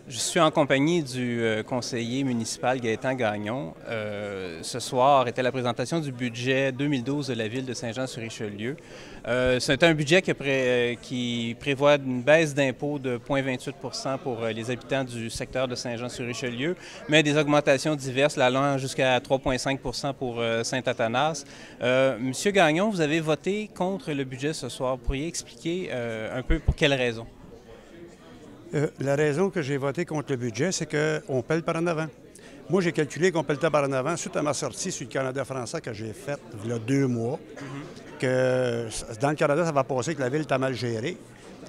Je suis en compagnie du conseiller municipal Gaétan Gagnon. Ce soir était la présentation du budget 2012 de la ville de Saint-Jean-sur-Richelieu. C'est un budget qui prévoit une baisse d'impôt de 0,28 % pour les habitants du secteur de Saint-Jean-sur-Richelieu, mais des augmentations diverses allant jusqu'à 3,5 % pour Saint-Athanas. Monsieur Gagnon, vous avez voté contre le budget ce soir. Vous pourriez expliquer un peu pour quelles raisons? La raison que j'ai voté contre le budget, c'est qu'on pèle par en avant. Moi, j'ai calculé qu'on pèletait par en avant suite à ma sortie sur le Canada français que j'ai faite il y a 2 mois, que dans le Canada, ça va passer que la ville est mal gérée.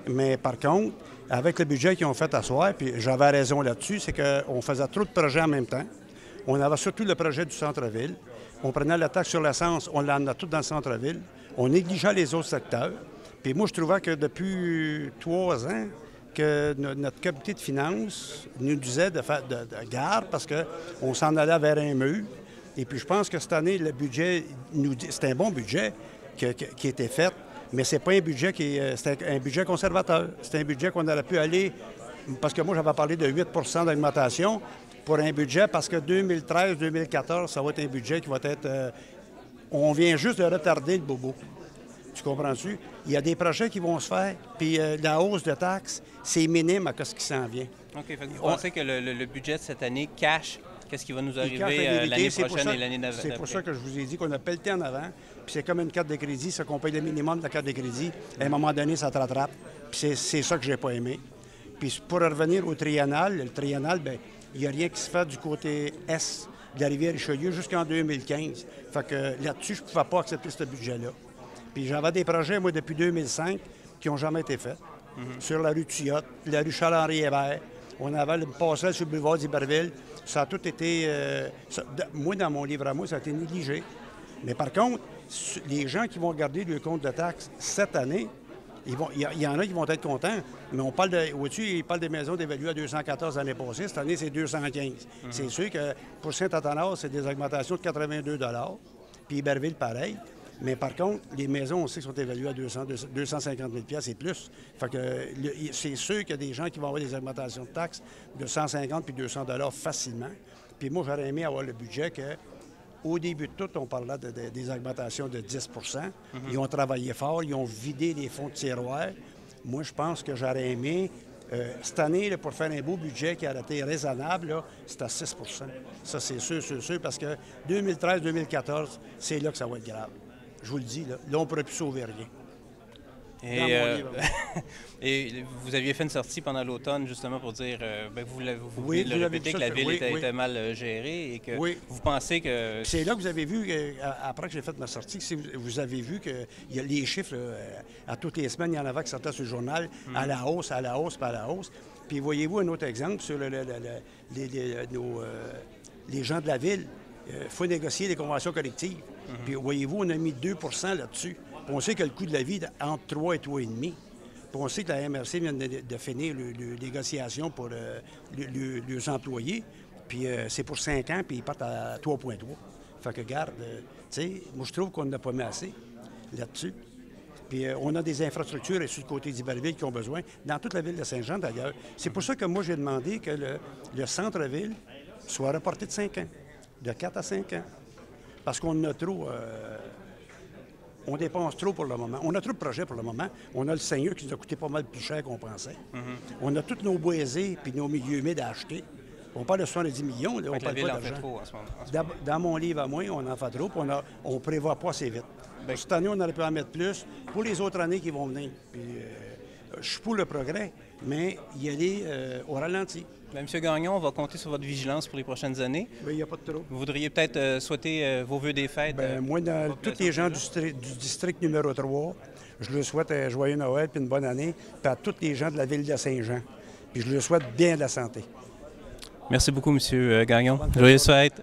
Mais par contre, avec le budget qu'ils ont fait à soir, puis j'avais raison là-dessus, c'est qu'on faisait trop de projets en même temps. On avait surtout le projet du centre-ville. On prenait la taxe sur l'essence, on l'emmenait tout dans le centre-ville. On négligeait les autres secteurs. Puis moi, je trouvais que depuis 3 ans, que notre comité de finances nous disait de faire de garde parce qu'on s'en allait vers un mur. Et puis je pense que cette année, le budget nous dit c'est un bon budget qui a été fait, mais c'est pas un budget c'est un budget conservateur. C'est un budget qu'on aurait pu aller, parce que moi j'avais parlé de 8 % d'augmentation pour un budget, parce que 2013-2014, ça va être un budget qui va être... on vient juste de retarder le bobo. Tu comprends-tu? Il y a des projets qui vont se faire, puis la hausse de taxes, c'est minime à ce qui s'en vient. OK. Vous pensez que le budget de cette année cache qu'est-ce qui va nous arriver l'année prochaine et l'année d'après? C'est pour ça que je vous ai dit qu'on a pelleté en avant, puis c'est comme une carte de crédit, ça qu'on paye le minimum de la carte de crédit. À un moment donné, ça te rattrape, puis c'est ça que j'ai pas aimé. Puis pour revenir au triennal, le triennal, bien, il n'y a rien qui se fait du côté est de la Rivière-Richelieu jusqu'en 2015. Fait que là-dessus, je ne pouvais pas accepter ce budget-là. Puis j'avais des projets, moi, depuis 2005, qui n'ont jamais été faits. Sur la rue Tuyotte, la rue Charles-Henri-Hébert. On avait le passage sur le boulevard d'Iberville. Ça a tout été... moi, dans mon livre à moi, ça a été négligé. Mais par contre, les gens qui vont regarder le compte de taxes cette année, il y en a qui vont être contents, mais on parle de... Au-dessus, ils parlent des maisons d'évaluer à 214 l'année passée. Cette année, c'est 215. C'est sûr que pour Saint-Athanas, c'est des augmentations de 82 $. Puis Iberville, pareil. Mais par contre, les maisons, on sait, sont évaluées à 250 000 et plus. Fait que c'est sûr qu'il y a des gens qui vont avoir des augmentations de taxes de 150 puis 200 $ facilement. Puis moi, j'aurais aimé avoir le budget qu'au début de tout, on parlait des augmentations de 10 %. Ils ont travaillé fort, ils ont vidé les fonds de tiroir. Moi, je pense que j'aurais aimé... cette année, là, pour faire un beau budget qui a été raisonnable, c'est à 6 % Ça, c'est sûr, parce que 2013-2014, c'est là que ça va être grave. Je vous le dis, là on ne pourrait plus sauver rien. Et vous aviez fait une sortie pendant l'automne, justement, pour dire, vous venez de le répéter, que la ville était mal gérée et que vous pensez que... C'est là que vous avez vu, après que j'ai fait ma sortie, que vous avez vu que les chiffres, à toutes les semaines, il y en avait qui sortaient sur le journal, à la hausse, à la hausse, puis à la hausse. Puis voyez-vous un autre exemple sur les gens de la ville. Il faut négocier des conventions collectives. Puis voyez-vous, on a mis 2 % là-dessus. Puis on sait que le coût de la vie est entre 3 et 3,5 %. Puis on sait que la MRC vient de finir les négociations pour les employés. Puis c'est pour 5 ans, puis ils partent à 3,3 %. Fait que garde, tu sais, moi je trouve qu'on n'a pas mis assez là-dessus. Puis on a des infrastructures sur le côté d'Iberville qui ont besoin, dans toute la ville de Saint-Jean d'ailleurs. C'est pour ça que moi j'ai demandé que le centre-ville soit reporté de 5 ans. De 4 à 5 ans. Parce qu'on a trop... on dépense trop pour le moment. On a trop de projets pour le moment. On a le Seigneur qui nous a coûté pas mal plus cher qu'on pensait. On a tous nos boisés puis nos milieux humides à acheter. On parle de 70 millions. Là, on parle pas d'argent. Dans mon livre à moi, on en fait trop. On ne prévoit pas assez vite. Cette année, on aurait pu en mettre plus pour les autres années qui vont venir. Puis, je suis pour le progrès, mais y aller au ralenti. Bien, M. Gagnon, on va compter sur votre vigilance pour les prochaines années. Bien, il n'y a pas de trop. Vous voudriez peut-être souhaiter vos vœux des fêtes? Bien, moi, tous les gens du district numéro 3, je leur souhaite un joyeux Noël et une bonne année, puis à tous les gens de la ville de Saint-Jean. Puis je leur souhaite bien de la santé. Merci beaucoup, M. Gagnon. Joyeuses fêtes.